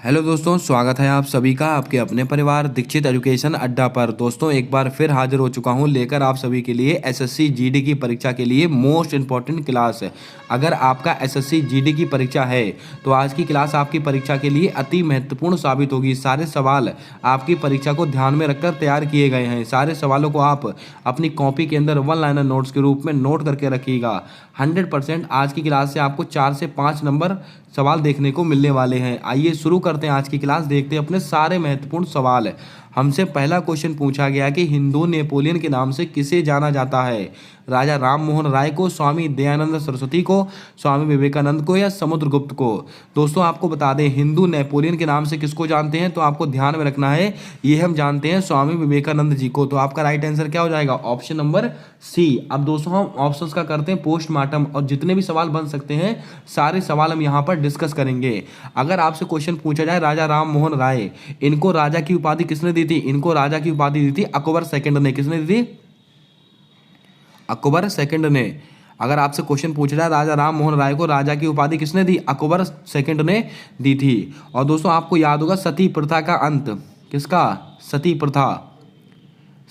Hello दोस्तों, स्वागत है आप सभी का आपके अपने परिवार दीक्षित एजुकेशन अड्डा पर। दोस्तों एक बार फिर हाजिर हो चुका हूं लेकर आप सभी के लिए एसएससी जीडी की परीक्षा के लिए मोस्ट इंपॉर्टेंट क्लास। अगर आपका एसएससी जीडी की परीक्षा है तो आज की क्लास आपकी परीक्षा के लिए अति महत्वपूर्ण साबित होगी। सारे सवाल आपकी परीक्षा को ध्यान में रखकर तैयार किए गए हैं। सारे सवालों को आप अपनी कॉपी के अंदर वन लाइनर नोट्स के रूप में नोट करके रखिएगा। 100% आज की क्लास से आपको 4 से 5 नंबर सवाल देखने को मिलने वाले हैं। आइए शुरू करते हैं आज की क्लास। देखते हैं अपने सारे महत्वपूर्ण सवाल। हमसे पहला क्वेश्चन पूछा गया कि हिंदू नेपोलियन के नाम से किसे जाना जाता है? राजा राम मोहन राय को, स्वामी दयानंद सरस्वती को, स्वामी विवेकानंद को या समुद्रगुप्त को? दोस्तों आपको बता दें हिंदू नेपोलियन के नाम से किसको जानते हैं, तो आपको ध्यान में रखना है ये हम जानते हैं स्वामी विवेकानंद जी को। तो आपका राइट आंसर क्या हो जाएगा? Option number C. अब दोस्तों हम ऑप्शंस का करते हैं पोस्टमार्टम और जितने भी सवाल बन सकते हैं सारे सवाल हम यहाँ पर डिस्कस करेंगे। अगर आपसे क्वेश्चन पूछा जाए राजा राम मोहन राय, इनको राजा की उपाधि किसने दी थी? इनको राजा की उपाधि दी थी अकबर सेकंड ने। किसने दी थी? अकबर सेकंड ने। अगर आपसे क्वेश्चन पूछा जाए राजा राम मोहन राय को राजा की उपाधि किसने दी? अकबर सेकंड ने दी थी। और दोस्तों आपको याद होगा सती प्रथा का अंत किसका? सती प्रथा।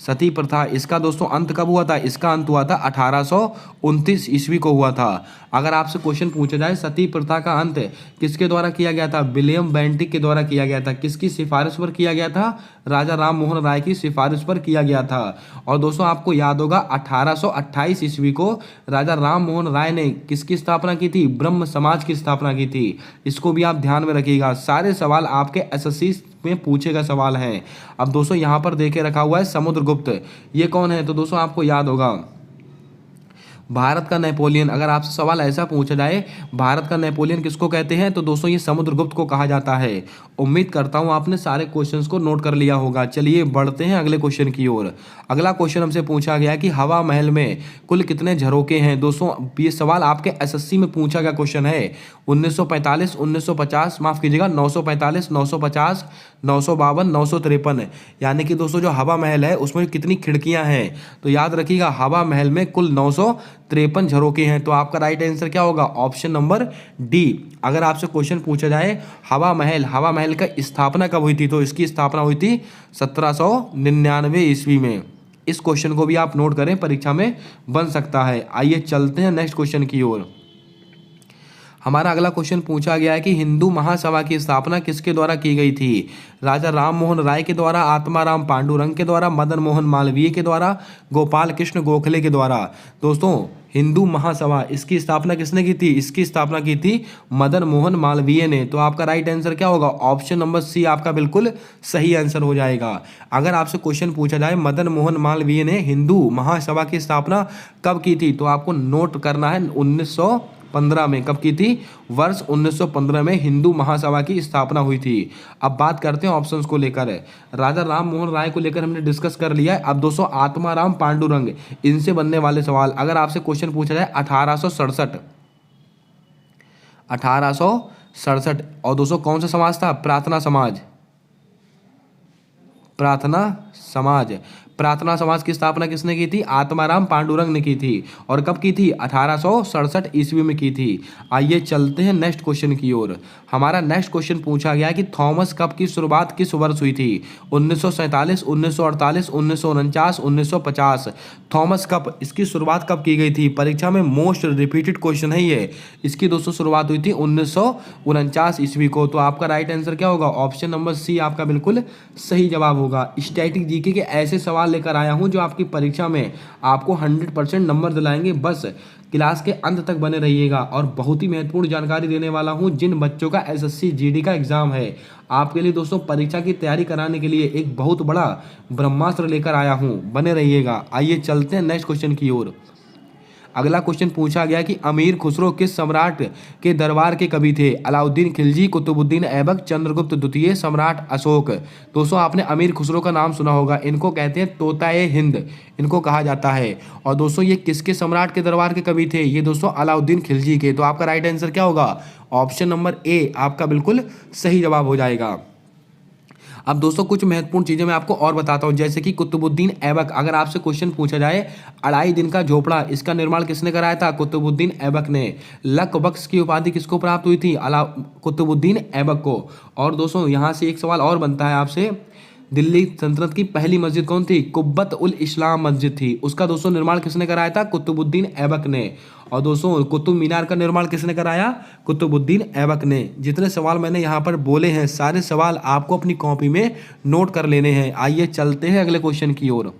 सती प्रथा इसका दोस्तों अंत कब हुआ था? इसका अंत हुआ था 1829 ईस्वी को हुआ था। अगर आपसे क्वेश्चन पूछा जाए सती प्रथा का अंत किसके द्वारा किया गया था? विलियम बेंटिक के द्वारा किया गया था। किसकी सिफारिश पर किया गया था? राजा राम मोहन राय की सिफारिश पर किया गया था। और दोस्तों आपको याद होगा 1828 ईस्वी को राजा राम मोहन राय ने किसकी स्थापना की थी? ब्रह्म समाज की स्थापना की थी। इसको भी आप ध्यान में रखिएगा। सारे सवाल आपके एसएससी में पूछेगा सवाल है। अब दोस्तों यहाँ पर देखे रखा हुआ है समुद्रगुप्त। ये कौन है? तो दोस्तों आपको याद होगा भारत का नेपोलियन। अगर आपसे सवाल ऐसा पूछा जाए भारत का नेपोलियन किसको कहते हैं, तो दोस्तों ये समुद्रगुप्त को कहा जाता है। उम्मीद करता हूं आपने सारे क्वेश्चंस को नोट कर लिया होगा। चलिए बढ़ते हैं अगले क्वेश्चन की ओर। अगला क्वेश्चन हमसे पूछा गया कि हवा महल में कुल कितने झरोके हैं? दोस्तों ये सवाल आपके एसएससी में पूछा गया क्वेश्चन है। 1945, 1950, माफ कीजिएगा 945, 950, 952, 953। यानी कि दोस्तों जो हवा महल है उसमें कितनी खिड़कियां हैं? तो याद रखिएगा हवा महल में कुल 953 झरोके हैं। तो आपका राइट आंसर क्या होगा? Option number D. अगर आपसे क्वेश्चन पूछा जाए हवा महल का स्थापना कब हुई थी, तो इसकी स्थापना हुई थी 1799 ईस्वी में। इस क्वेश्चन को भी आप नोट करें, परीक्षा में बन सकता है। आइए चलते हैं नेक्स्ट क्वेश्चन की ओर। हमारा अगला क्वेश्चन पूछा गया है कि हिंदू महासभा की स्थापना किसके द्वारा की गई थी? राजा राम मोहन राय के द्वारा, आत्माराम पांडुरंग के द्वारा, मदन मोहन मालवीय के द्वारा, गोपाल कृष्ण गोखले के द्वारा? दोस्तों हिंदू महासभा इसकी स्थापना किसने की थी? इसकी स्थापना की थी मदन मोहन मालवीय ने। तो आपका राइट आंसर क्या होगा? ऑप्शन नंबर सी आपका बिल्कुल सही आंसर हो जाएगा। अगर आपसे क्वेश्चन पूछा जाए मदन मोहन मालवीय ने हिंदू महासभा की स्थापना कब की थी, तो आपको नोट करना है 1915 में। कब की थी? वर्ष 1915 में हिंदू महासभा की स्थापना हुई थी। अब बात करते हैं ऑप्शंस को लेकर। राजा राम मोहन राय को लेकर हमने डिस्कस कर लिया है। अब दोस्तों आत्माराम पांडुरंग, इनसे बनने वाले सवाल। अगर आपसे क्वेश्चन पूछा जाए 1867, और दोस्तों कौन सा समाज था? प्रार्थना समाज। प्रार्थना समाज की स्थापना किसने की थी? आत्माराम पांडुरंग ने की थी। और कब की थी? 1867 ईस्वी में की थी। आइए चलते हैं नेक्स्ट क्वेश्चन की ओर। हमारा नेक्स्ट क्वेश्चन पूछा गया कि थॉमस कप की शुरुआत किस वर्ष हुई थी? 1947, 1948, 1949, 1950। थॉमस कप इसकी शुरुआत कब की गई थी? परीक्षा में मोस्ट रिपीटेड क्वेश्चन है ये। इसकी दोस्तों शुरुआत हुई थी 1949 ईस्वी को। तो आपका राइट आंसर क्या होगा? ऑप्शन नंबर सी आपका बिल्कुल सही जवाब होगा। स्टैटिक जीके के ऐसे सवाल लेकर आया हूं जो आपकी परीक्षा में आपको 100% नंबर दिलाएंगे। बस क्लास के अंत तक बने रहिएगा। और बहुत ही महत्वपूर्ण जानकारी देने वाला हूं जिन बच्चों का एसएससी जीडी का एग्जाम है, आपके लिए दोस्तों परीक्षा की तैयारी कराने के लिए एक बहुत बड़ा ब्रह्मास्त्र लेकर आया हूं। बने रहिएगा। आइए चलते हैं नेक्स्ट क्वेश्चन की ओर। अगला क्वेश्चन पूछा गया कि अमीर खुसरो किस सम्राट के दरबार के कवि थे? अलाउद्दीन खिलजी, कुतुबुद्दीन ऐबक, चंद्रगुप्त द्वितीय, सम्राट अशोक। दोस्तों आपने अमीर खुसरो का नाम सुना होगा। इनको कहते हैं तोताए हिंद, इनको कहा जाता है। और दोस्तों ये किसके सम्राट के दरबार के कवि थे? ये दोस्तों अलाउद्दीन खिलजी के। तो आपका राइट आंसर क्या होगा? ऑप्शन नंबर ए आपका बिल्कुल सही जवाब हो जाएगा। अब दोस्तों कुछ महत्वपूर्ण चीज़ें मैं आपको और बताता हूँ, जैसे कि कुतुबुद्दीन ऐबक। अगर आपसे क्वेश्चन पूछा जाए, 2.5 दिन का झोपड़ा, इसका निर्माण किसने कराया था? कुतुबुद्दीन ऐबक ने। लक बख्श की उपाधि किसको प्राप्त हुई थी? कुतुबुद्दीन ऐबक को। और दोस्तों यहाँ से एक सवाल और बनता है आपसे, दिल्ली सल्तनत की पहली मस्जिद कौन थी? कुब्बत उल इस्लाम मस्जिद थी। उसका दोस्तों निर्माण किसने कराया था? कुतुबुद्दीन ऐबक ने। और दोस्तों कुतुब मीनार का निर्माण किसने कराया? कुतुबुद्दीन ऐबक ने। जितने सवाल मैंने यहाँ पर बोले हैं, सारे सवाल आपको अपनी कॉपी में नोट कर लेने हैं। आइए चलते हैं अगले क्वेश्चन की ओर।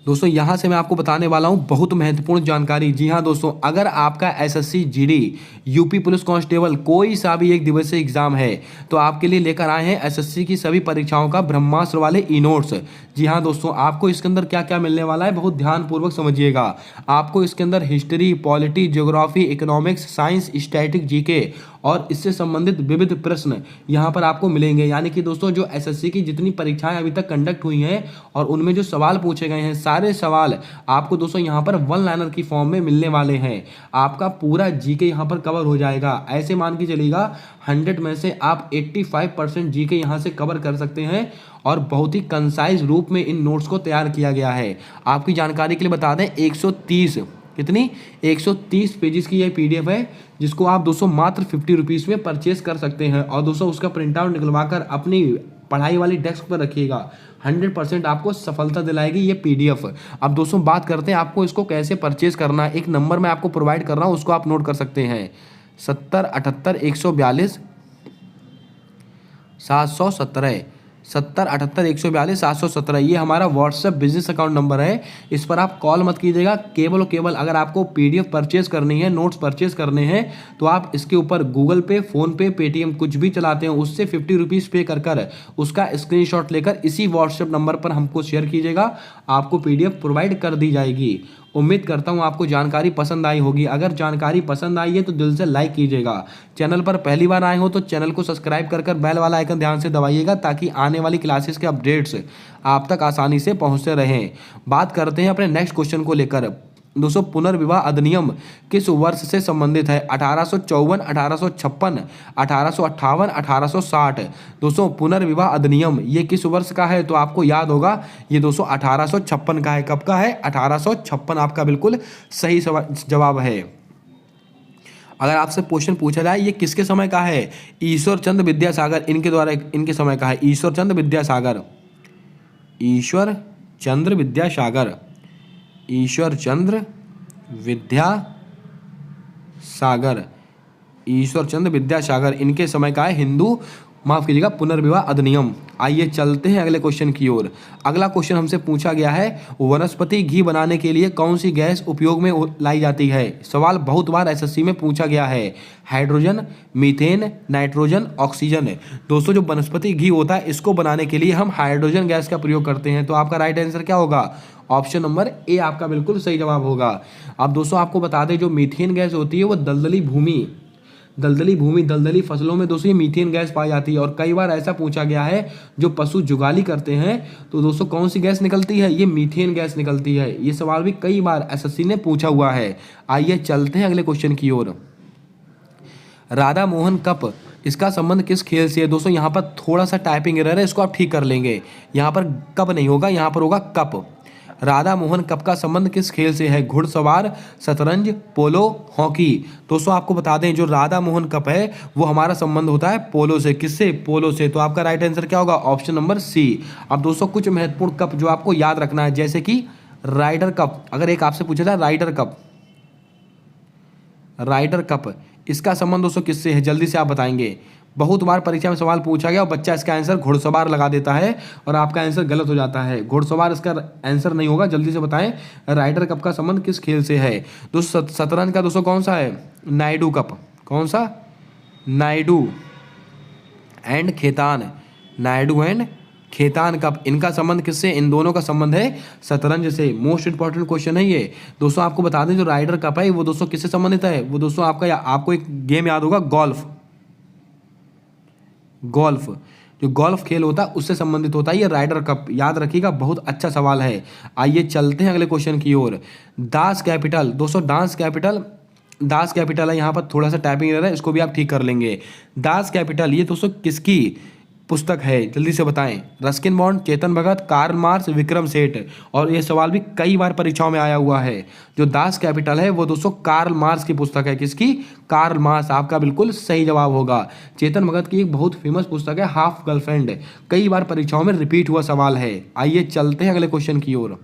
दोस्तों यहाँ से मैं आपको बताने वाला हूँ बहुत महत्वपूर्ण जानकारी। जी हाँ दोस्तों, अगर आपका SSC GD, UP police constable कोई सा भी एक दिवसीय एग्जाम है, तो आपके लिए लेकर आए हैं एसएससी की सभी परीक्षाओं का ब्रह्मास्त्र वाले ई नोट्स। जी हाँ दोस्तों, आपको इसके अंदर क्या क्या मिलने वाला है, बहुत ध्यानपूर्वक समझिएगा। आपको इसके अंदर history, polity, geography, economics, science, static, GK और इससे संबंधित विविध प्रश्न यहाँ पर आपको मिलेंगे। यानी कि दोस्तों जो एसएससी की जितनी परीक्षाएं अभी तक कंडक्ट हुई हैं और उनमें जो सवाल पूछे गए हैं, सारे सवाल आपको दोस्तों यहाँ पर वन लाइनर की फॉर्म में मिलने वाले हैं। आपका पूरा जीके यहाँ पर कवर हो जाएगा। ऐसे मान के चलिएगा 100 में से आप 85% जीके यहाँ से कवर कर सकते हैं। और बहुत ही कंसाइज रूप में इन नोट्स को तैयार किया गया है। आपकी जानकारी के लिए बता दें, 130 कितनी 130 पेजेस की ये पीडीएफ है, जिसको आप दोस्तों मात्र 50 रुपीज़ में परचेस कर सकते हैं। और दोस्तों उसका प्रिंट आउट निकलवा कर अपनी पढ़ाई वाली डेस्क पर रखिएगा। 100% आपको सफलता दिलाएगी ये पीडीएफ। अब दोस्तों बात करते हैं आपको इसको कैसे परचेस करना है। एक नंबर मैं आपको प्रोवाइड कर रहा हूँ, उसको आप नोट कर सकते हैं, 7078 142 717। 7078 142 717 ये हमारा व्हाट्सएप बिजनेस अकाउंट नंबर है। इस पर आप कॉल मत कीजिएगा। केवल और केवल अगर आपको पीडीएफ परचेज करनी है, नोट्स परचेज करने हैं, तो आप इसके ऊपर गूगल पे, फोन पे, पेटीएम कुछ भी चलाते हैं, उससे 50 रुपीज़ पे कर उसका स्क्रीनशॉट लेकर इसी व्हाट्सएप नंबर पर हमको शेयर कीजिएगा। आपको पीडीएफ प्रोवाइड कर दी जाएगी। उम्मीद करता हूँ आपको जानकारी पसंद आई होगी। अगर जानकारी पसंद आई है तो दिल से लाइक कीजिएगा। चैनल पर पहली बार आए हो तो चैनल को सब्सक्राइब कर बेल वाला आइकन ध्यान से दबाइएगा, ताकि आने वाली क्लासेस के अपडेट्स आप तक आसानी से पहुँचते रहें। बात करते हैं अपने नेक्स्ट क्वेश्चन को लेकर। दोस्तों पुनर्विवाह अधिनियम किस वर्ष से संबंधित है? 1854, 1856, 1858, 1860। दोस्तों पुनर्विवाह अधिनियम ये किस वर्ष का है? तो आपको याद होगा, ये दोस्तों 1856 का है। कब का है? 1856 आपका बिल्कुल सही जवाब है। अगर आपसे क्वेश्चन पूछा जाए ये किसके समय का है? ईश्वर चंद्र विद्यासागर, इनके द्वारा, इनके समय का है। ईश्वर चंद्र विद्यासागर, ईश्वर चंद्र विद्यासागर, ईश्वर चंद्र विद्यासागर, ईश्वर चंद्र विद्यासागर, इनके समय का है हिंदू, माफ कीजिएगा, पुनर्विवाह अधिनियम। आइए चलते हैं अगले क्वेश्चन की ओर। अगला क्वेश्चन हमसे पूछा गया है, वनस्पति घी बनाने के लिए कौन सी गैस उपयोग में लाई जाती है? सवाल बहुत बार एसएससी में पूछा गया है। Hydrogen, methane, nitrogen, oxygen. दोस्तों जो वनस्पति घी होता है, इसको बनाने के लिए हम हाइड्रोजन गैस का प्रयोग करते हैं। तो आपका राइट आंसर क्या होगा? ऑप्शन नंबर ए आपका बिल्कुल सही जवाब होगा। अब दोस्तों आपको बता दें, जो मीथेन गैस होती है वो दलदली भूमि, दलदली फसलों में दोस्तों ये मीथेन गैस पाई जाती है। और कई बार ऐसा पूछा गया है, जो पशु जुगाली करते हैं तो दोस्तों कौन सी गैस निकलती है? ये मीथेन गैस निकलती है। ये सवाल भी कई बार एसएससी ने पूछा हुआ है। आइए चलते हैं अगले क्वेश्चन की ओर। राधा मोहन कप, इसका संबंध किस खेल से है? दोस्तों यहाँ पर थोड़ा सा टाइपिंग एरर है, इसको आप ठीक कर लेंगे। यहाँ पर कप नहीं होगा, यहाँ पर होगा कप। राधा मोहन कप का संबंध किस खेल से है? घुड़सवार, शतरंज, पोलो, हॉकी। दोस्तों आपको बता दें, जो राधा मोहन कप है वो हमारा संबंध होता है पोलो से। किससे? पोलो से। तो आपका राइट आंसर क्या होगा? Option number C. अब दोस्तों कुछ महत्वपूर्ण कप जो आपको याद रखना है, जैसे कि राइडर कप। अगर एक आपसे पूछा जाए राइडर कप, राइडर कप, इसका संबंध दोस्तों किससे है? जल्दी से आप बताएंगे। बहुत बार परीक्षा में सवाल पूछा गया और बच्चा इसका आंसर घुड़सवार लगा देता है और आपका आंसर गलत हो जाता है। घुड़सवार इसका आंसर नहीं होगा। जल्दी से बताएं, राइडर कप का संबंध किस खेल से है? दोस्तों शतरंज का दोस्तों कौन सा है? नायडू कप। कौन सा? Naidu and Khaitan, Naidu and Khaitan cup, इनका संबंध किससे? इन दोनों का संबंध है शतरंज से। मोस्ट इंपॉर्टेंट क्वेश्चन है ये। दोस्तों आपको बता दें, जो राइडर कप है वो दोस्तों किससे संबंधित है? वो दोस्तों आपको एक गेम याद होगा, गोल्फ। गोल्फ, जो गोल्फ खेल होता है उससे संबंधित होता है ये राइडर कप। याद रखिएगा, बहुत अच्छा सवाल है। आइए चलते हैं अगले क्वेश्चन की ओर। दास कैपिटल, दोस्तों दास कैपिटल है, यहाँ पर थोड़ा सा टाइपिंग एरर है, इसको भी आप ठीक कर लेंगे। दास कैपिटल ये दोस्तों किसकी पुस्तक है, जल्दी से बताएं। Ruskin bond, Chetan Bhagat, Karl Marx, Vikram Seth. और ये सवाल भी कई बार परीक्षाओं में आया हुआ है। जो दास कैपिटल है वो दोस्तों कार्ल मार्क्स की पुस्तक है। किसकी? Karl Marx. आपका बिल्कुल सही जवाब होगा। चेतन भगत की एक बहुत फेमस पुस्तक है हाफ गर्लफ्रेंड, कई बार परीक्षाओं में रिपीट हुआ सवाल है। आइए चलते हैं अगले क्वेश्चन की ओर।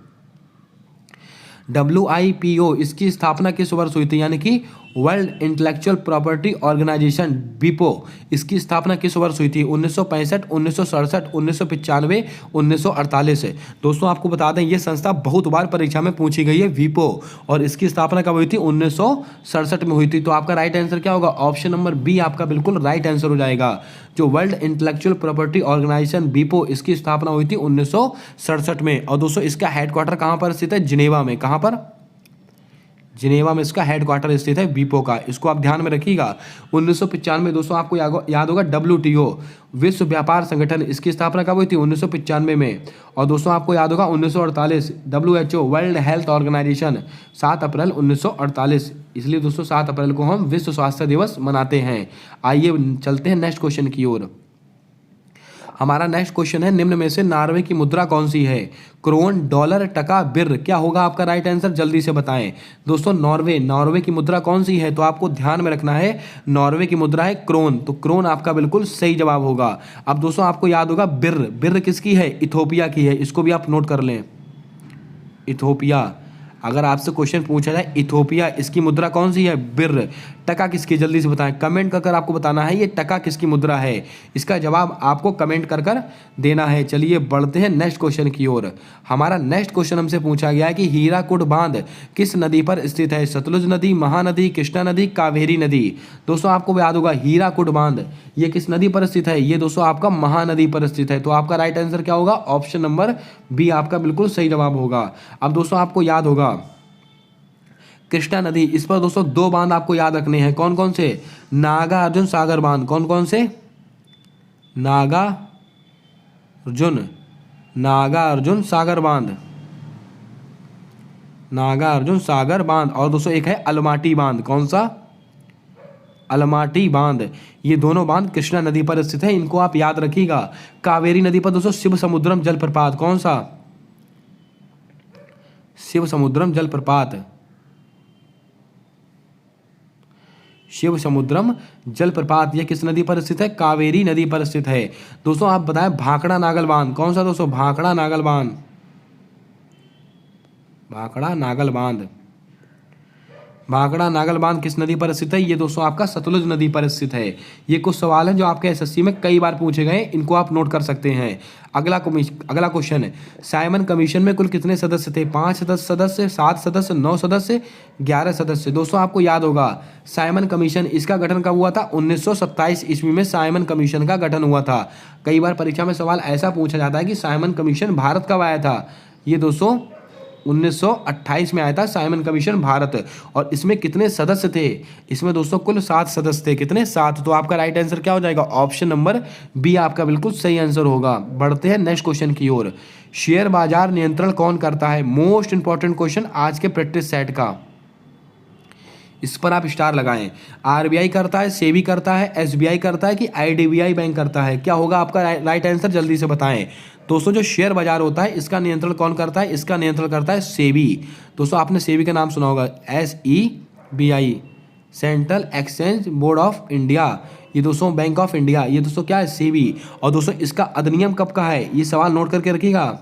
WIPO इसकी स्थापना किस वर्ष हुई थी? यानी कि वर्ल्ड इंटेलेक्चुअल प्रॉपर्टी ऑर्गेनाइजेशन, विपो, इसकी स्थापना किस वर्ष हुई थी? 1965, 1967, 1995, 1948। दोस्तों आपको बता दें ये संस्था बहुत बार परीक्षा में पूछी गई है, विपो, और इसकी स्थापना कब हुई थी? 1967 में हुई थी। तो आपका राइट आंसर क्या होगा? ऑप्शन नंबर बी आपका बिल्कुल राइट आंसर हो जाएगा। जो वर्ल्ड इंटेलेक्चुअल प्रॉपर्टी ऑर्गेनाइजेशन विपो, इसकी स्थापना हुई थी 1967 में। और दोस्तों इसका हेडक्वार्टर कहाँ पर स्थित है? जिनेवा में। कहाँ पर? जिनेवा में इसका हेडक्वार्टर स्थित है विपो का। इसको आप ध्यान में रखिएगा। 1995 दोस्तों आपको याद होगा WTO, विश्व व्यापार संगठन, इसकी स्थापना कब हुई थी? 1995 में। और दोस्तों आपको याद होगा 1948 WHO, वर्ल्ड हेल्थ ऑर्गेनाइजेशन, 7 अप्रैल 1948। इसलिए दोस्तों 7 अप्रैल को हम विश्व स्वास्थ्य दिवस मनाते हैं। आइए चलते हैं नेक्स्ट क्वेश्चन की ओर। हमारा नेक्स्ट क्वेश्चन है, निम्न में से नॉर्वे की मुद्रा कौन सी है? क्रोन, डॉलर, टका, बिर। क्या होगा आपका राइट आंसर? जल्दी से बताएं। दोस्तों नॉर्वे की मुद्रा कौन सी है? तो आपको ध्यान में रखना है, नॉर्वे की मुद्रा है क्रोन। तो क्रोन आपका बिल्कुल सही जवाब होगा। अब दोस्तों आपको याद होगा बिर किसकी है? इथोपिया की है। इसको भी आप नोट कर लें, इथोपिया। अगर आपसे क्वेश्चन पूछा जाए इथोपिया, इसकी मुद्रा कौन सी है? बिर। टका किसकी? जल्दी से बताएं, कमेंट कर कर आपको बताना है ये टका किसकी मुद्रा है। इसका जवाब आपको कमेंट कर कर देना है। चलिए बढ़ते हैं नेक्स्ट क्वेश्चन की ओर। हमारा नेक्स्ट क्वेश्चन हमसे पूछा गया है कि हीराकुड बांध किस नदी पर स्थित है? सतलुज नदी, महानदी, कृष्णा नदी, कावेरी नदी। दोस्तों आपको याद होगा हीराकुड बांध ये किस नदी पर स्थित है? ये दोस्तों आपका महानदी पर स्थित है। तो आपका राइट आंसर क्या होगा? ऑप्शन नंबर बी आपका बिल्कुल सही जवाब होगा। अब दोस्तों आपको याद होगा कृष्णा नदी, इस पर दोस्तों 2 बांध आपको याद रखने हैं। कौन कौन से? नागार्जुन सागर बांध। कौन कौन से? नागार्जुन सागर बांध, नागार्जुन सागर बांध। और दोस्तों एक है अलमाटी बांध। कौन सा? अलमाटी बांध। ये दोनों बांध कृष्णा नदी पर स्थित है, इनको आप याद रखिएगा। कावेरी नदी पर दोस्तों शिव समुद्रम जलप्रपात। कौन सा? शिव समुद्रम जलप्रपात, शिव समुद्रम जलप्रपात ये किस नदी पर स्थित है? कावेरी नदी पर स्थित है। दोस्तों आप बताएं भाखड़ा नागल बांध कौन सा? दोस्तों भाखड़ा नागल बांध, भाखड़ा नागल बांध, भाखड़ा नागल बांध किस नदी पर स्थित है? ये दोस्तों आपका सतलुज नदी पर स्थित है। ये कुछ सवाल हैं जो आपके एसएससी में कई बार पूछे गए, इनको आप नोट कर सकते हैं। अगला क्वेश्चन है, साइमन कमीशन में कुल कितने सदस्य थे? 5 सदस्य, 7 सदस्य, 9 सदस्य, 11 सदस्य। दोस्तों आपको याद होगा साइमन कमीशन, इसका गठन कब हुआ था? 1927 ईस्वी में साइमन कमीशन का गठन हुआ था। कई बार परीक्षा में सवाल ऐसा पूछा जाता है कि साइमन कमीशन भारत कब आया था? ये दोस्तों 1928 में आया था साइमन कमीशन भारत। और इसमें कितने सदस्य थे? इसमें दोस्तों कुल 7 सदस्य थे। कितने? 7। तो आपका राइट आंसर क्या हो जाएगा? ऑप्शन नंबर बी आपका बिल्कुल सही आंसर होगा। बढ़ते हैं नेक्स्ट क्वेश्चन की ओर। शेयर बाजार नियंत्रण कौन करता है? मोस्ट इंपॉर्टेंट क्वेश्चन आज के प्रैक्टिस सेट का, इस पर आप स्टार लगाएं। आरबीआई करता है, सेबी करता है, एसबीआई करता है कि आईडीबीआई बैंक करता है? क्या होगा आपका राइट आंसर? जल्दी से बताएं। दोस्तों जो शेयर बाजार होता है इसका नियंत्रण कौन करता है? इसका नियंत्रण करता है सेबी। दोस्तों आपने सेबी का नाम सुना होगा, SEBI, central exchange board of India. ये दोस्तों बैंक ऑफ इंडिया, ये दोस्तों क्या है? सेबी। और दोस्तों इसका अधिनियम कब का है? ये सवाल नोट करके रखिएगा।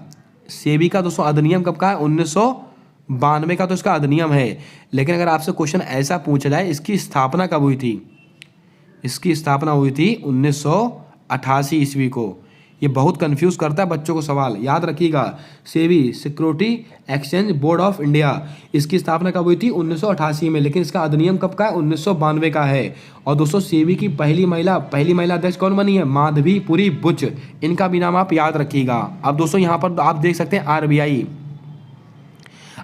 सेबी का दोस्तों अधिनियम कब का है? 1992 का तो इसका अधिनियम है। लेकिन अगर आपसे क्वेश्चन ऐसा पूछा जाए इसकी स्थापना कब हुई थी? इसकी स्थापना हुई थी 1988 ईस्वी को। ये बहुत कंफ्यूज करता है बच्चों को सवाल, याद रखिएगा। SEBI, security exchange board of India, इसकी स्थापना कब हुई थी? 1988 में। लेकिन इसका अधिनियम कब का है? 1992 का है। और दोस्तों सेबी की पहली महिला अध्यक्ष कौन बनी है? माधवीपुरी बुच। इनका भी नाम आप याद रखिएगा। अब दोस्तों यहाँ पर आप देख सकते हैं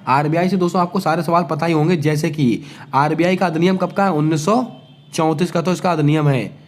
आरबीआई से दोस्तों आपको सारे सवाल पता ही होंगे। जैसे कि आरबीआई का अधिनियम कब का है? 1934 का तो इसका अधिनियम है।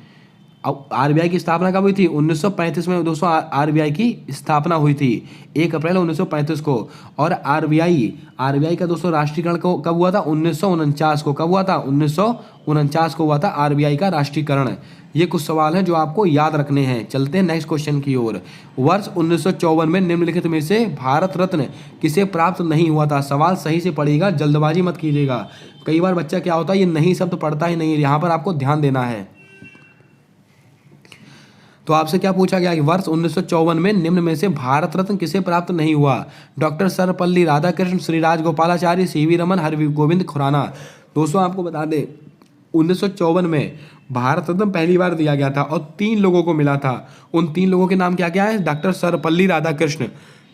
अब आरबीआई की स्थापना कब हुई थी? 1935 में दोस्तों आरबीआई की स्थापना हुई थी 1 अप्रैल 1935 को। और आरबीआई का दोस्तों राष्ट्रीयकरण कब हुआ था? 1949 को। कब हुआ था? 1949 को हुआ था आरबीआई का राष्ट्रीयकरण। ये कुछ सवाल हैं जो आपको याद रखने हैं। चलते हैं नेक्स्ट क्वेश्चन की ओर। वर्ष 1954 में निम्नलिखित में से भारत रत्न किसे प्राप्त नहीं हुआ था? सवाल सही से पढ़िएगा, जल्दबाजी मत कीजिएगा। कई बार बच्चा क्या होता है, ये नहीं शब्द पढ़ता ही नहीं है, यहाँ पर आपको ध्यान देना है। तो आपसे क्या पूछा गया कि वर्ष 1954 में निम्न में से भारत रत्न किसे प्राप्त नहीं हुआ? Doctor Sarvepalli Radhakrishnan, Shri Rajagopalachari, C V Raman, Hargobind Khorana. दोस्तों आपको बता दें 1954 में भारत रत्न पहली बार दिया गया था और 3 लोगों को मिला था। उन 3 लोगों के नाम क्या क्या है? डॉक्टर सर्वपल्ली राधाकृष्ण,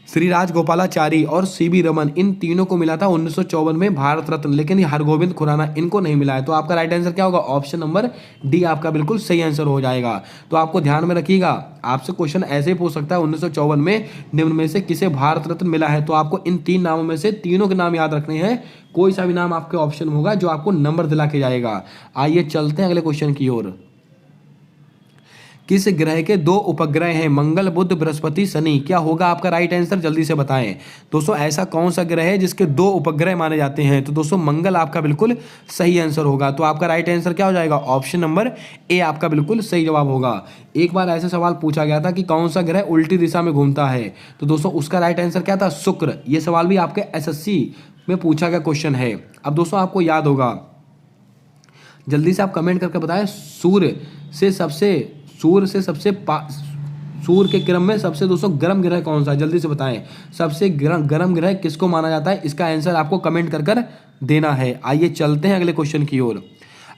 श्री राजगोपालाचारी और सीवी रमन। इन तीनों को मिला था 1954 में भारत रत्न, लेकिन ये हरगोविंद खुराना इनको नहीं मिला है। तो आपका राइट आंसर क्या होगा? ऑप्शन नंबर डी आपका बिल्कुल सही आंसर हो जाएगा। तो आपको ध्यान में रखिएगा, आपसे क्वेश्चन ऐसे ही पूछ सकता है 1954 में निम्न में से किसे भारत रत्न मिला है। तो आपको इन 3 नामों में से तीनों के नाम याद रखने हैं। कोई सा भी नाम आपके ऑप्शन में होगा जो आपको नंबर दिला के जाएगा। आइए चलते हैं अगले क्वेश्चन की ओर। किस ग्रह के 2 उपग्रह हैं? मंगल, बुध, बृहस्पति, शनि। क्या होगा आपका राइट आंसर? जल्दी से बताएं। दोस्तों ऐसा कौन सा ग्रह है जिसके 2 उपग्रह माने जाते हैं? तो दोस्तों मंगल आपका बिल्कुल सही आंसर होगा। तो आपका राइट आंसर क्या हो जाएगा? ऑप्शन नंबर ए आपका बिल्कुल सही जवाब होगा। एक बार ऐसा सवाल पूछा गया था कि कौन सा ग्रह उल्टी दिशा में घूमता है, तो दोस्तों उसका राइट आंसर क्या था? शुक्र। ये सवाल भी आपके एसएससी में पूछा गया क्वेश्चन है। अब दोस्तों आपको याद होगा, जल्दी से आप कमेंट करके बताएं, सूर्य के क्रम में सबसे दोस्तों गर्म ग्रह कौन सा है? जल्दी से बताएं, सबसे गर्म ग्रह किसको माना जाता है? इसका आंसर आपको कमेंट कर देना है। आइए चलते हैं अगले क्वेश्चन की ओर।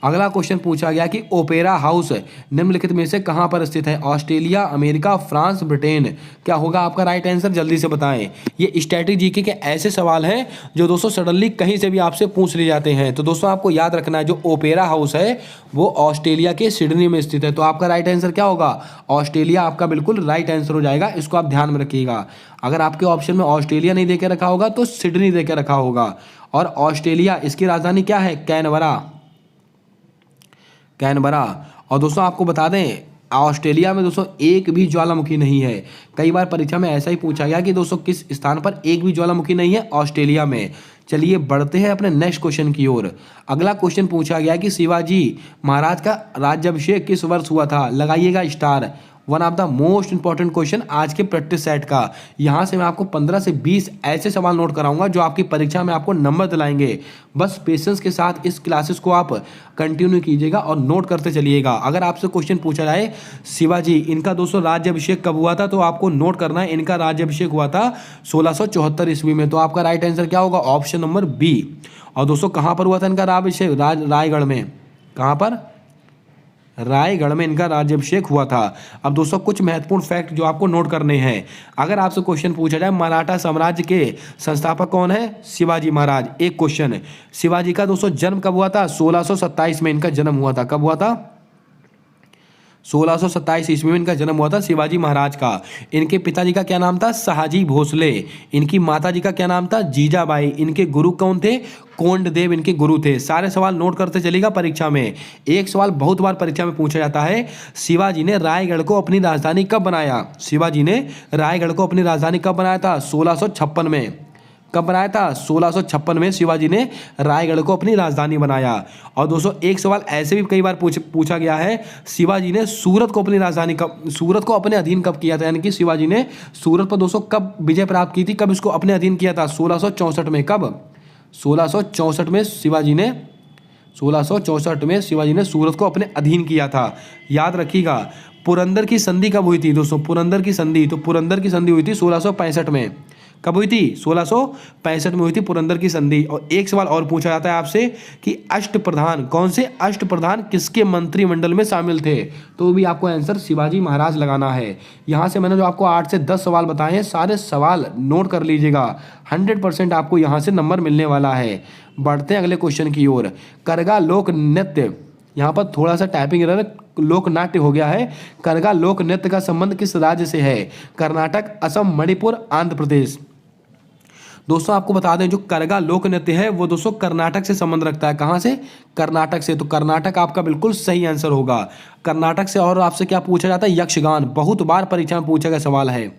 अगला क्वेश्चन पूछा गया कि ओपेरा हाउस निम्नलिखित में से कहां पर स्थित है? Australia, America, France, Britain. क्या होगा आपका राइट आंसर? जल्दी से बताएं। ये स्टैटिक जीके के ऐसे सवाल हैं जो दोस्तों सडनली कहीं से भी आपसे पूछ लिए जाते हैं। तो दोस्तों आपको याद रखना है, जो ओपेरा हाउस है वो ऑस्ट्रेलिया के सिडनी में स्थित है। तो आपका राइट आंसर क्या होगा? ऑस्ट्रेलिया आपका बिल्कुल राइट आंसर हो जाएगा। इसको आप ध्यान में रखिएगा। अगर आपके ऑप्शन में ऑस्ट्रेलिया नहीं देकर रखा होगा तो सिडनी देकर रखा होगा। और ऑस्ट्रेलिया, इसकी राजधानी क्या है? कैनबरा। और दोस्तों आपको बता दें, ऑस्ट्रेलिया में दोस्तों एक भी ज्वालामुखी नहीं है। कई बार परीक्षा में ऐसा ही पूछा गया कि दोस्तों किस स्थान पर एक भी ज्वालामुखी नहीं है? ऑस्ट्रेलिया में। चलिए बढ़ते हैं अपने नेक्स्ट क्वेश्चन की ओर। अगला क्वेश्चन पूछा गया कि शिवाजी महाराज का राज्याभिषेक किस वर्ष हुआ था? लगाइएगा star. One of the most important question आज के प्रैक्टिस सेट का। यहाँ से मैं आपको 15 से 20 ऐसे सवाल नोट कराऊंगा जो आपकी परीक्षा में आपको नंबर दिलाएंगे। बस पेशेंस के साथ इस क्लासेस को आप कंटिन्यू कीजिएगा और नोट करते चलिएगा। अगर आपसे क्वेश्चन पूछा जाए शिवाजी इनका दोस्तों राज्याभिषेक कब हुआ था, तो आपको नोट करना है इनका राज्याभिषेक हुआ था 1674 ईस्वी में। तो आपका राइट आंसर क्या होगा? Option number B. और दोस्तों कहाँ पर हुआ था इनका राज्याभिषेक? रायगढ़ में। कहाँ पर? रायगढ़ में इनका राज्याभिषेक हुआ था। अब दोस्तों कुछ महत्वपूर्ण फैक्ट जो आपको नोट करने हैं। अगर आपसे क्वेश्चन पूछा जाए मराठा साम्राज्य के संस्थापक कौन है? शिवाजी महाराज। एक क्वेश्चन, शिवाजी का दोस्तों जन्म कब हुआ था? 1627 में इनका जन्म हुआ था। कब हुआ था? 1627 ईस्वी में इनका जन्म हुआ था शिवाजी महाराज का। इनके पिताजी का क्या नाम था? शहाजी भोसले। इनकी माताजी का क्या नाम था? जीजाबाई। इनके गुरु कौन थे? कोंडदेव इनके गुरु थे। सारे सवाल नोट करते चलेगा परीक्षा में। एक सवाल बहुत बार परीक्षा में पूछा जाता है, शिवाजी ने रायगढ़ को अपनी राजधानी कब बनाया? शिवाजी ने रायगढ़ को अपनी राजधानी कब बनाया था? 1656 में। कब बनाया था? 1656 में शिवाजी ने रायगढ़ को अपनी राजधानी बनाया। और दोस्तों एक सवाल ऐसे भी कई बार पूछा गया है, शिवाजी ने सूरत को अपनी राजधानी सूरत को अपने अधीन कब किया था? यानी कि शिवाजी ने सूरत पर दोस्तों कब विजय प्राप्त की थी, कब इसको अपने अधीन किया था? 1664 में। कब? 1664 में शिवाजी ने सूरत को अपने अधीन किया था। याद रखिएगा। पुरंदर की संधि कब हुई थी दोस्तों? पुरंदर की संधि हुई थी 1665 में। कब हुई थी? 1665 में हुई थी पुरंदर की संधि। और एक सवाल और पूछा जाता है आपसे कि अष्टप्रधान, कौन से अष्टप्रधान किसके मंत्रिमंडल में शामिल थे? तो भी आपको आंसर शिवाजी महाराज लगाना है। यहाँ से मैंने जो आपको 8 से 10 सवाल बताए हैं, सारे सवाल नोट कर लीजिएगा। 100% आपको यहाँ से नंबर मिलने वाला है। बढ़ते हैं अगले क्वेश्चन की ओर। करगा लोक नृत्य, यहाँ पर थोड़ा सा टाइपिंग एरर, लोक नाट्य हो गया है। करगा लोक नृत्य का संबंध किस राज्य से है? कर्नाटक, असम, मणिपुर, आंध्र प्रदेश। दोस्तों आपको बता दें जो करगा लोक नृत्य है वो दोस्तों कर्नाटक से संबंध रखता है। कहाँ से? कर्नाटक से। तो कर्नाटक आपका बिल्कुल सही आंसर होगा, कर्नाटक से। और आपसे क्या पूछा जाता है? यक्षगान। बहुत बार परीक्षा में पूछा गया सवाल है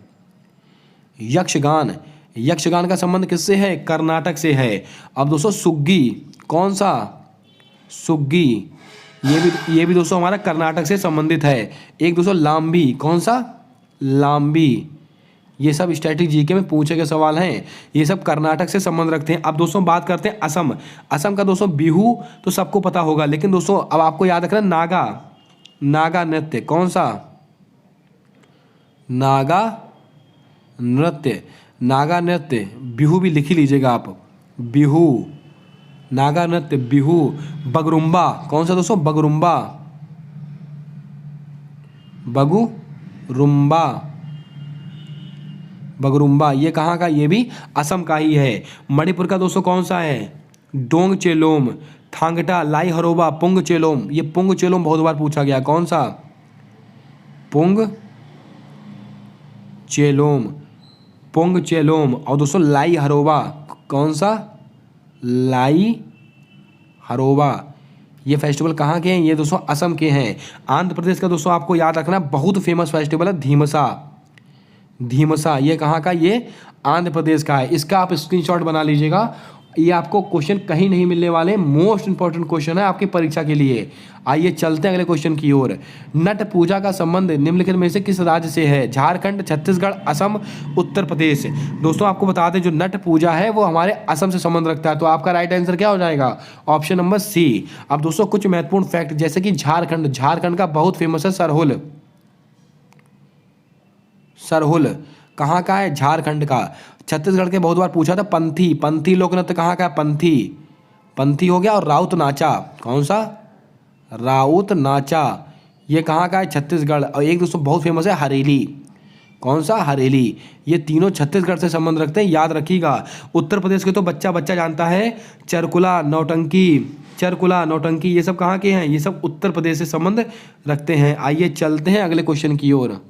यक्षगान। यक्षगान का संबंध किससे है? कर्नाटक से है। अब दोस्तों सुग्गी, कौन सा? सुग्गी, ये भी दोस्तों हमारा कर्नाटक से संबंधित है। एक दोस्तों लांबी, कौन सा? लांबी। ये सब स्टैटिक जीके में पूछे गए सवाल हैं, ये सब कर्नाटक से संबंध रखते हैं। अब दोस्तों बात करते हैं असम। असम का दोस्तों बिहू तो सबको पता होगा, लेकिन दोस्तों अब आपको याद रखना नागा, नागा नृत्य। कौन सा? नागा नृत्य। नागा नृत्य, बिहू भी लिख ही लीजिएगा आप, बिहू, नागा नृत्य, बिहू। बगरुम्बा, कौन सा दोस्तों? बगरुम्बा, बगुरुम्बा, बगरुम्बा। ये कहाँ का? ये भी असम का ही है। मणिपुर का दोस्तों कौन सा है? डोंग चेलोम, थांगटा, लाई हरोबा, पुंग चेलोम। ये पुंग चेलोम बहुत बार पूछा गया, कौन सा? पुंग चेलोम, पुंग चेलोम। और दोस्तों लाई हरोबा, कौन सा? लाई हरोबा। ये फेस्टिवल कहाँ के हैं? ये दोस्तों असम के हैं। आंध्र प्रदेश का दोस्तों आपको याद रखना बहुत फेमस फेस्टिवल है धीमसा। धीमसा ये कहाँ का? ये आंध्र प्रदेश का है। इसका आप स्क्रीनशॉट बना लीजिएगा, ये आपको क्वेश्चन कहीं नहीं मिलने वाले, मोस्ट इंपॉर्टेंट क्वेश्चन है आपकी परीक्षा के लिए। आइए चलते हैं अगले क्वेश्चन की ओर। नट पूजा का संबंध निम्नलिखित में से किस राज्य से है? झारखंड, छत्तीसगढ़, असम, उत्तर प्रदेश। दोस्तों आपको बता दें जो नट पूजा है वो हमारे असम से संबंध रखता है, तो आपका राइट आंसर क्या हो जाएगा? Option number C. अब दोस्तों कुछ महत्वपूर्ण फैक्ट, जैसे कि झारखंड, झारखंड का बहुत फेमस है सरहुल। सरहुल कहाँ का है? झारखंड का। छत्तीसगढ़ के बहुत बार पूछा था पंथी, पंथी लोक नृत्य कहाँ का है? पंथी, पंथी हो गया। और राउत नाचा, कौन सा? राउत नाचा, ये कहाँ का है? छत्तीसगढ़। और एक दोस्तों बहुत फेमस है हरेली, कौन सा? हरेली। ये तीनों छत्तीसगढ़ से संबंध रखते हैं, याद रखिएगा। उत्तर प्रदेश के तो बच्चा बच्चा जानता है, चरकुला, नौटंकी, चरकुला, नौटंकी, ये सब कहाँ के हैं? ये सब उत्तर प्रदेश से संबंध रखते हैं। आइए चलते हैं अगले क्वेश्चन की ओर।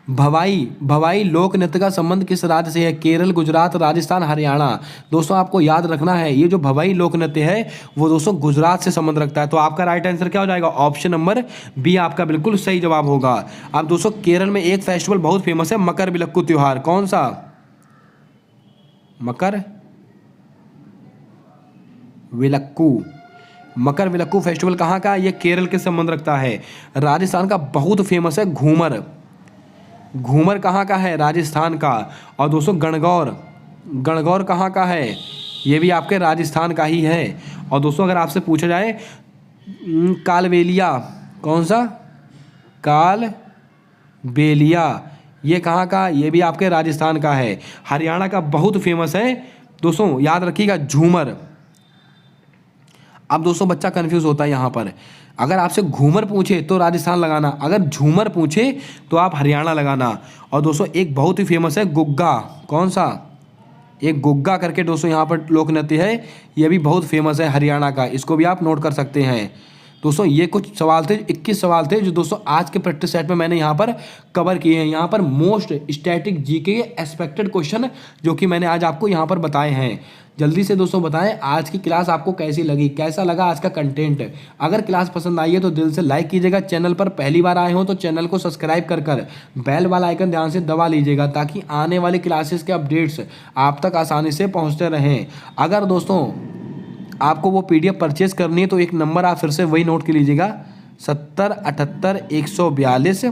भवाई, भवाई लोक नृत्य का संबंध किस राज्य से है? केरल, गुजरात, राजस्थान, हरियाणा। दोस्तों आपको याद रखना है ये जो भवाई लोक नृत्य है वो दोस्तों गुजरात से संबंध रखता है, तो आपका राइट आंसर क्या हो जाएगा? ऑप्शन नंबर बी आपका बिल्कुल सही जवाब होगा। अब दोस्तों केरल में एक फेस्टिवल बहुत फेमस है मकर विलक्कू त्योहार, कौन सा? मकर विलक्कू, मकर विलक्कू फेस्टिवल कहाँ का? ये केरल के संबंध रखता है। राजस्थान का बहुत फेमस है घूमर, घूमर कहाँ का है? राजस्थान का। और दोस्तों गणगौर, गणगौर कहाँ का है? ये भी आपके राजस्थान का ही है। और दोस्तों अगर आपसे पूछा जाए कालबेलिया, कौन सा? कालबेलिया, ये कहाँ का? ये भी आपके राजस्थान का है। हरियाणा का बहुत फेमस है दोस्तों, याद रखिएगा झूमर। अब दोस्तों बच्चा कंफ्यूज होता है यहाँ पर, अगर आपसे घूमर पूछे तो राजस्थान लगाना, अगर झूमर पूछे तो आप हरियाणा लगाना। और दोस्तों एक बहुत ही फेमस है गुग्गा, कौन सा? एक गुग्गा करके दोस्तों यहाँ पर लोक नृत्य है, ये भी बहुत फेमस है हरियाणा का, इसको भी आप नोट कर सकते हैं। दोस्तों ये कुछ सवाल थे, 21 सवाल थे जो दोस्तों आज के प्रैक्टिस सेट में मैंने यहाँ पर कवर किए हैं। यहाँ पर most static GK expected question जो कि मैंने आज आपको यहाँ पर बताए हैं। जल्दी से दोस्तों बताएं आज की क्लास आपको कैसी लगी, कैसा लगा आज का कंटेंट। अगर क्लास पसंद आई है तो दिल से लाइक कीजिएगा, चैनल पर पहली बार आए हो तो चैनल को सब्सक्राइब कर बेल वाला आइकन ध्यान से दबा लीजिएगा ताकि आने वाली क्लासेस के अपडेट्स आप तक आसानी से पहुँचते रहें। अगर दोस्तों आपको वो PDF परचेज करनी है तो एक नंबर आप फिर से वही नोट कर लीजिएगा, 7078 142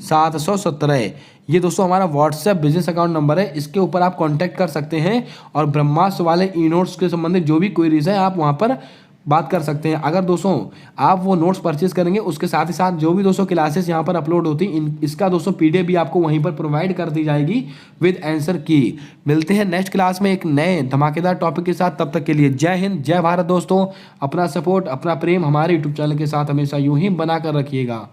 717। ये दोस्तों हमारा व्हाट्सएप बिजनेस अकाउंट नंबर है, इसके ऊपर आप कांटेक्ट कर सकते हैं और ब्रह्मास्त्र वाले ई नोट्स के संबंधित जो भी क्वेरीज है आप वहाँ पर बात कर सकते हैं। अगर दोस्तों आप वो नोट्स परचेज करेंगे उसके साथ ही साथ जो भी दोस्तों क्लासेस यहाँ पर अपलोड होती हैं इसका दोस्तों PDF भी आपको वहीं पर प्रोवाइड कर दी जाएगी विद आंसर की। मिलते हैं नेक्स्ट क्लास में एक नए धमाकेदार टॉपिक के साथ, तब तक के लिए जय हिंद जय भारत। दोस्तों अपना सपोर्ट अपना प्रेम हमारे यूट्यूब चैनल के साथ हमेशा यूं ही बना कर रखिएगा।